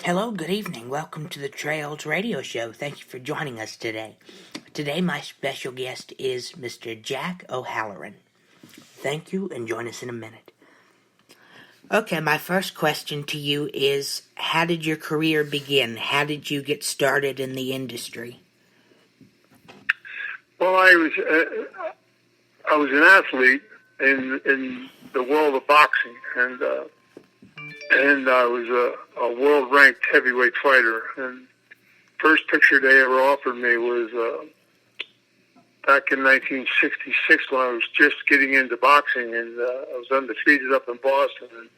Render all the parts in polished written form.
Hello, good evening. Welcome to the Trails Radio Show. Thank you for joining us today. Today, my special guest is Mr. Jack O'Halloran. Thank you, and join us in a minute. Okay, my first question to you is, how did your career begin? How did you get started in the industry? Well, I was an athlete in the world of boxing, and I was a world ranked heavyweight fighter. And first picture they ever offered me was back in 1966 when I was just getting into boxing, and I was undefeated up in Boston. And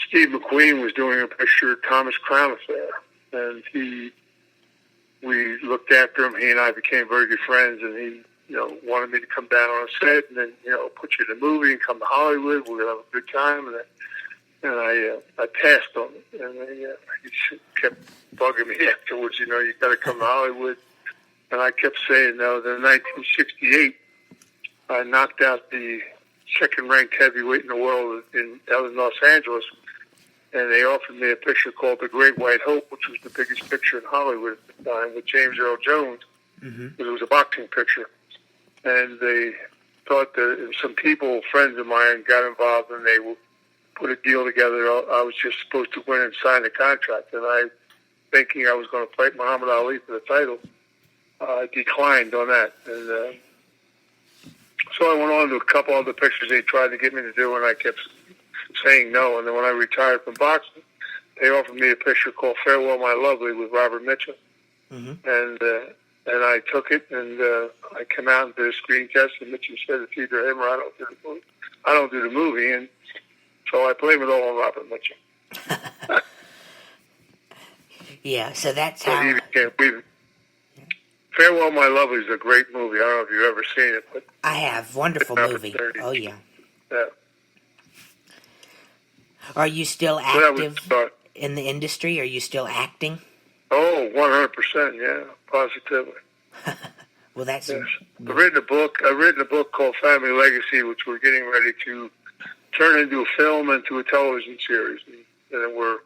Steve McQueen was doing a picture of Thomas Crown Affair, and we looked after him. He and I became very good friends, and he, wanted me to come down on a set and then, put you in a movie and come to Hollywood. We're gonna have a good time. And I passed on it, and he kept bugging me afterwards. You got to come to Hollywood, and I kept saying no. Then in 1968, I knocked out the second-ranked heavyweight in the world out in Los Angeles, and they offered me a picture called The Great White Hope, which was the biggest picture in Hollywood at the time, with James Earl Jones. Because it was a boxing picture. And they thought that some people, friends of mine, got involved, and they put a deal together. I was just supposed to win and sign a contract, and I, thinking I was going to fight Muhammad Ali for the title, declined on that. And so I went on to a couple other pictures they tried to get me to do, and I kept saying no. And then when I retired from boxing, they offered me a picture called Farewell My Lovely with Robert Mitchum. And I took it, and I came out and did a screen test, and Mitchum said, it's either him or I don't do the movie. And so I blame it all on Robert Mitchum. Yeah, so that's how... Farewell My Lovely is a great movie. I don't know if you've ever seen it. But I have. Wonderful movie. Oh, yeah. Yeah. Are you still active in the industry? Are you still acting? Oh, 100%, yeah, positively. Well, that's... Yes. I've written a book called Family Legacy, which we're getting ready to turn into a film and to a television series. And we're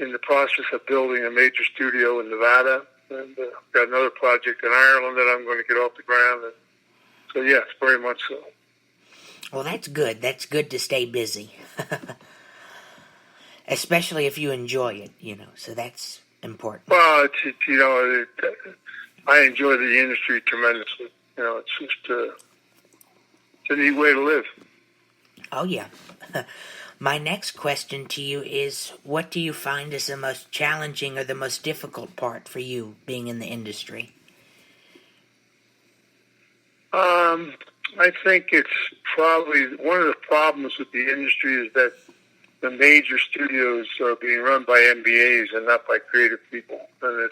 in the process of building a major studio in Nevada, and got another project in Ireland that I'm going to get off the ground. And so, yes, very much so. Well, that's good. That's good to stay busy. Especially if you enjoy it, so that's important. Well, I enjoy the industry tremendously. It's just it's a neat way to live. Oh, yeah. My next question to you is, what do you find is the most challenging or the most difficult part for you being in the industry? I think it's probably one of the problems with the industry is that the major studios are being run by MBAs and not by creative people, and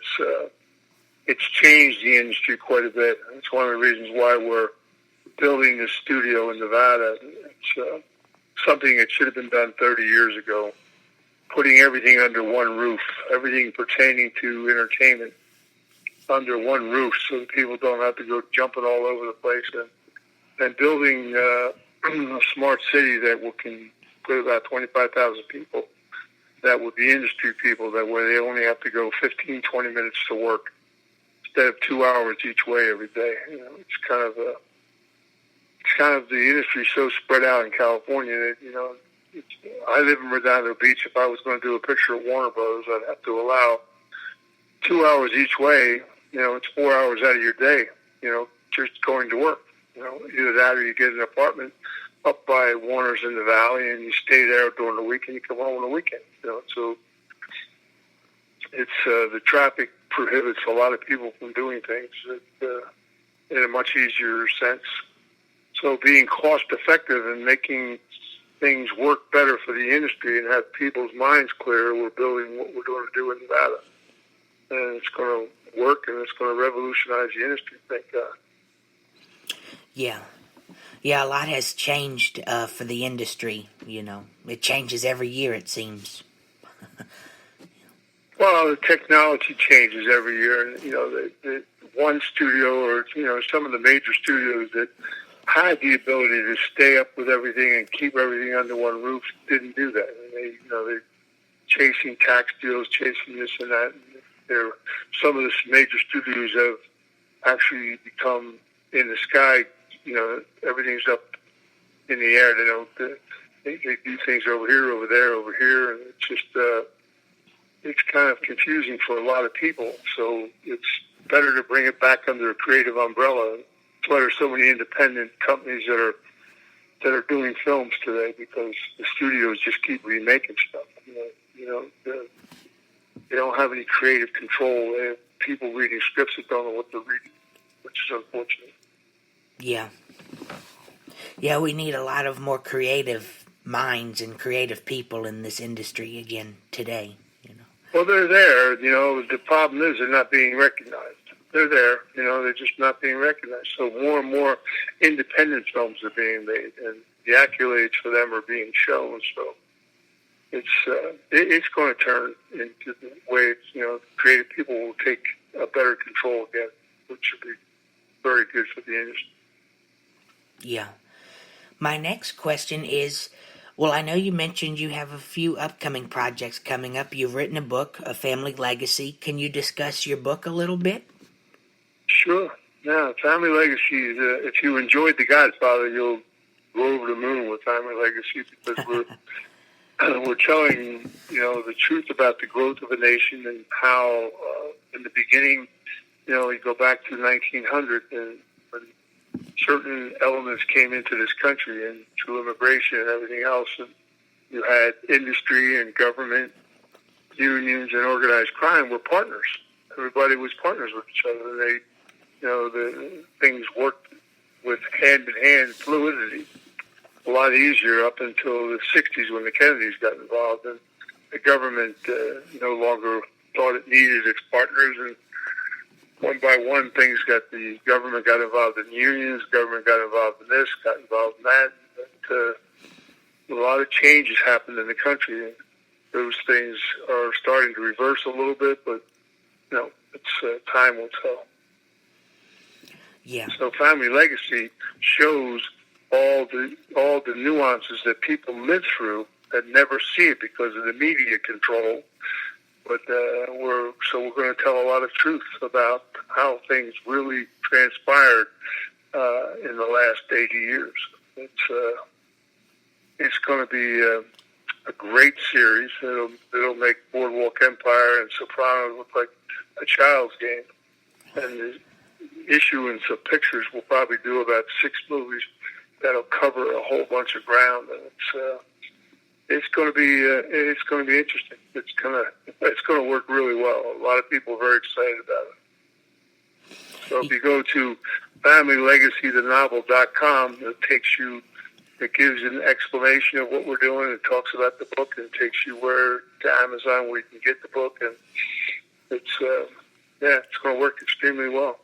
it's changed the industry quite a bit. It's one of the reasons why we're building a studio in Nevada. It's something that should have been done 30 years ago, putting everything under one roof, everything pertaining to entertainment under one roof, so that people don't have to go jumping all over the place, and building a smart city that can put about 25,000 people, that would be industry people, that where they only have to go 15, 20 minutes to work instead of 2 hours each way every day. It's kind of the industry so spread out in California that, I live in Redondo Beach. If I was going to do a picture of Warner Brothers, I'd have to allow 2 hours each way. It's 4 hours out of your day, just going to work. Either that or you get an apartment up by Warner's in the Valley, and you stay there during the week, and you come home on the weekend. So it's the traffic prohibits a lot of people from doing things in a much easier sense. So being cost effective and making things work better for the industry and have people's minds clear, we're building what we're going to do in Nevada, and it's going to work, and it's going to revolutionize the industry. Thank God. Yeah, a lot has changed for the industry, It changes every year, it seems. Well, the technology changes every year, and, the one studio or, some of the major studios that had the ability to stay up with everything and keep everything under one roof didn't do that. And they chasing tax deals, chasing this and that. Some of the major studios have actually become in the sky. Everything's up in the air. They do things over here, over there, over here, and it's just it's kind of confusing for a lot of people. So it's better to bring it back under a creative umbrella. That's why there's so many independent companies that are doing films today, because the studios just keep remaking stuff. They don't have any creative control. They have people reading scripts that don't know what they're reading, which is unfortunate. Yeah. Yeah, we need a lot of more creative minds and creative people in this industry again today. Well, they're there. The problem is they're not being recognized. They're there. They're just not being recognized. So more and more independent films are being made, and the accolades for them are being shown. So it's going to turn into the way creative people will take a better control again, which should be very good for the industry. Yeah. My next question is, well, I know you mentioned you have a few upcoming projects coming up. You've written a book, A Family Legacy. Can you discuss your book a little bit? Sure. Yeah, Family Legacy is, if you enjoyed The Godfather, you'll go over the moon with Family Legacy, because we're telling, the truth about the growth of a nation and how, in the beginning, we go back to 1900, and when certain elements came into this country, and through immigration and everything else, and you had industry and government, unions, and organized crime were partners. Everybody was partners with each other, and they, the things worked with hand-in-hand fluidity a lot easier up until the 60s, when the Kennedys got involved, and the government no longer thought it needed its partners, and one by one, the government got involved in unions, government got involved in this, got involved in that. But, a lot of changes happened in the country, and those things are starting to reverse a little bit, but, it's time will tell. Yeah. So Family Legacy shows all the nuances that people live through that never see it because of the media control. But we're going to tell a lot of truth about how things really transpired in the last 80 years. It's going to be a great series. It'll make Boardwalk Empire and Sopranos look like a child's game. And the issuance of pictures will probably do about 6 movies that'll cover a whole bunch of ground, and it's going to be interesting. It's going to work really well. A lot of people are very excited about it. So if you go to FamilyLegacyTheNovel.com, it gives an explanation of what we're doing. It talks about the book, and takes you to Amazon where you can get the book, and it's going to work extremely well.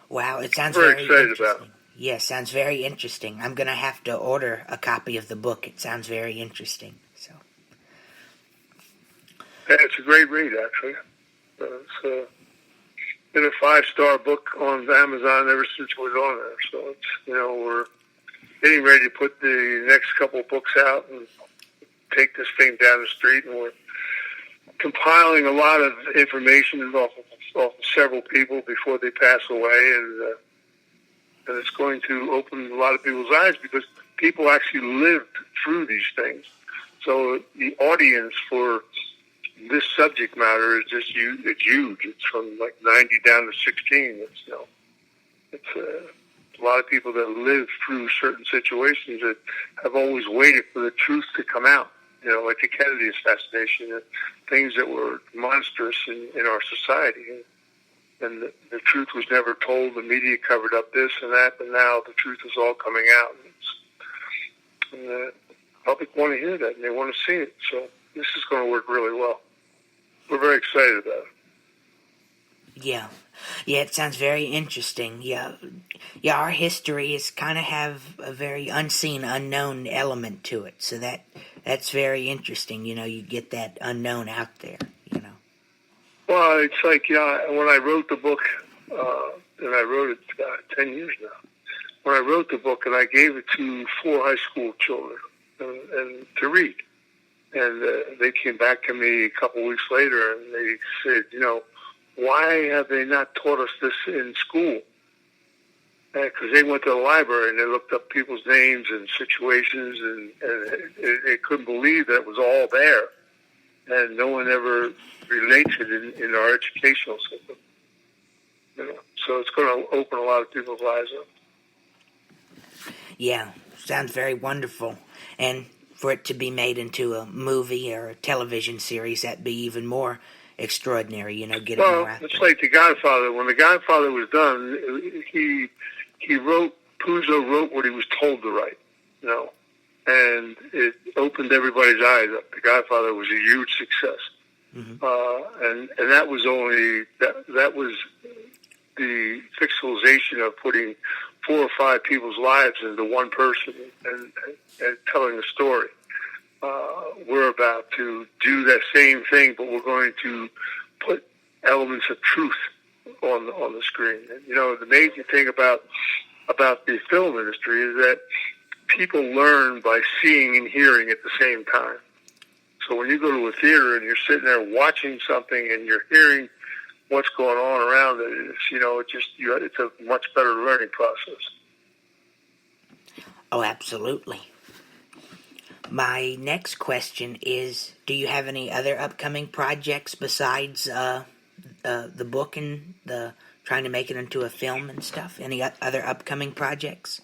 Wow, it sounds very excited interesting. about it. Yes, sounds very interesting. I'm going to have to order a copy of the book. It sounds very interesting. So, yeah, it's a great read, actually. It's been a 5-star book on Amazon ever since it was on there. So it's we're getting ready to put the next couple of books out and take this thing down the street, and we're compiling a lot of information off of several people before they pass away, and it's going to open a lot of people's eyes, because people actually lived through these things. So the audience for this subject matter is just huge. It's huge. It's from like 90 down to 16. It's a lot of people that live through certain situations that have always waited for the truth to come out. Like the Kennedy assassination, and things that were monstrous in our society. And the truth was never told. The media covered up this and that, but now the truth is all coming out. And the public want to hear that, and they want to see it. So this is going to work really well. We're very excited about it. Yeah, it sounds very interesting. Yeah, our history is kind of have a very unseen, unknown element to it. So that's very interesting. You get that unknown out there. Well, it's like, when I wrote the book, and I wrote it 10 years now, when I wrote the book and I gave it to 4 high school children and to read, And they came back to me a couple weeks later, and they said, why have they not taught us this in school? Because they went to the library and they looked up people's names and situations, and they couldn't believe that it was all there. And no one ever relates it in our educational system. So it's going to open a lot of people's lives up. Yeah, sounds very wonderful. And for it to be made into a movie or a television series, that'd be even more extraordinary, get it more out there. It's like The Godfather. When The Godfather was done, Puzo wrote what he was told to write, and it opened everybody's eyes up. The Godfather was a huge success. And that was that was the fictionalization of putting 4 or 5 people's lives into one person and telling a story. We're about to do that same thing, but we're going to put elements of truth on the screen. And, the amazing thing about the film industry is that people learn by seeing and hearing at the same time. So when you go to a theater and you're sitting there watching something and you're hearing what's going on around it, it's a much better learning process. Oh, absolutely. My next question is, do you have any other upcoming projects besides the book and the trying to make it into a film and stuff? Any other upcoming projects?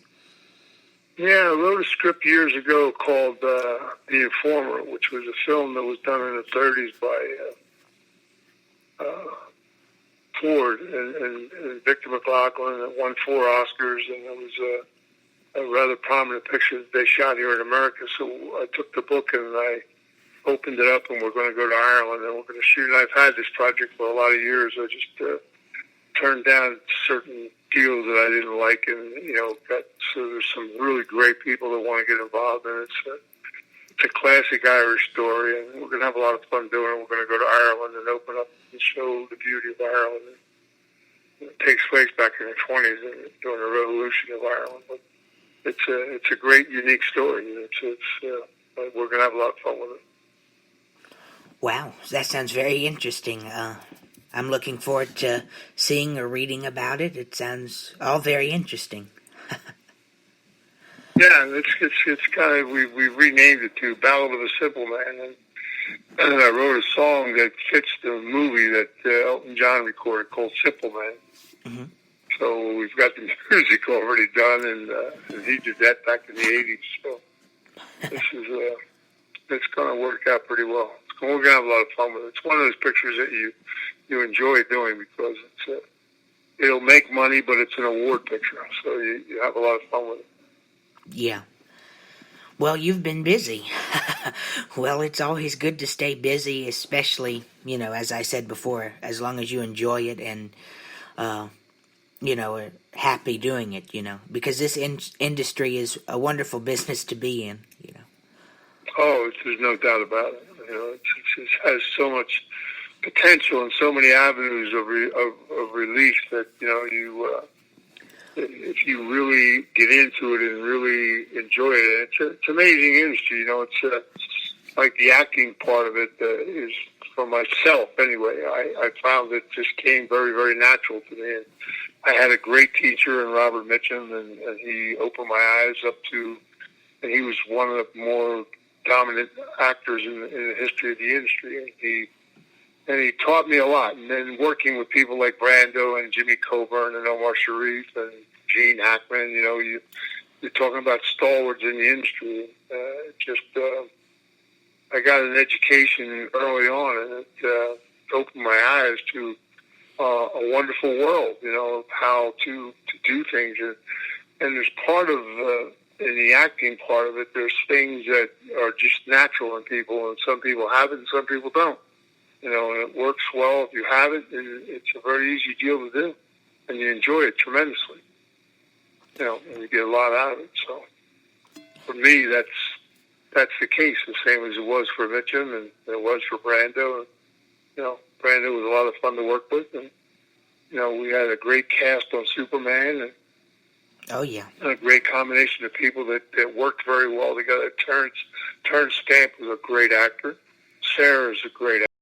Yeah, I wrote a script years ago called The Informer, which was a film that was done in the 30s by Ford and Victor McLaughlin. It won 4 Oscars, and it was a rather prominent picture that they shot here in America. So I took the book and I opened it up, and we're going to go to Ireland, and we're going to shoot. And I've had this project for a lot of years. I just turned down certain deals that I didn't like, and so there's some really great people that want to get involved in it. It's a classic Irish story, and we're going to have a lot of fun doing it. We're going to go to Ireland and open up and show the beauty of Ireland. It takes place back in the 20s during the Revolution of Ireland, but it's a great, unique story. We're going to have a lot of fun with it. Wow, that sounds very interesting. I'm looking forward to seeing or reading about it. It sounds all very interesting. Yeah, it's kind of we renamed it to Ballad of a Simple Man, and I wrote a song that fits the movie that Elton John recorded called Simple Man. Mm-hmm. So we've got the music already done, and he did that back in the 80s. So it's going to work out pretty well. We're going to have a lot of fun with it. It's one of those pictures that you enjoy doing because it'll make money, but it's an award picture, so you have a lot of fun with it. Yeah. Well, you've been busy. Well, it's always good to stay busy, especially, as I said before, as long as you enjoy it and, are happy doing it, because this industry is a wonderful business to be in, Oh, there's no doubt about it. It has so much potential and so many avenues of release that, if you really get into it and really enjoy it, it's an amazing industry. It's like the acting part of it is, for myself anyway, I found it just came very, very natural to me. And I had a great teacher in Robert Mitchum, and he opened my eyes up to, and he was one of the more dominant actors in the history of the industry. And he taught me a lot. And then working with people like Brando and Jimmy Coburn and Omar Sharif and Gene Hackman, you're talking about stalwarts in the industry. I got an education early on, and it opened my eyes to a wonderful world, of how to do things. And there's part of, in the acting part of it, there's things that are just natural in people, and some people have it and some people don't. And it works well if you have it, and it's a very easy deal to do, and you enjoy it tremendously. And you get a lot out of it. So for me, that's the case, the same as it was for Mitchum and it was for Brando. And, Brando was a lot of fun to work with, and we had a great cast on Superman, and Oh, yeah. And a great combination of people that worked very well together. Terrence Stamp was a great actor. Sarah is a great actor.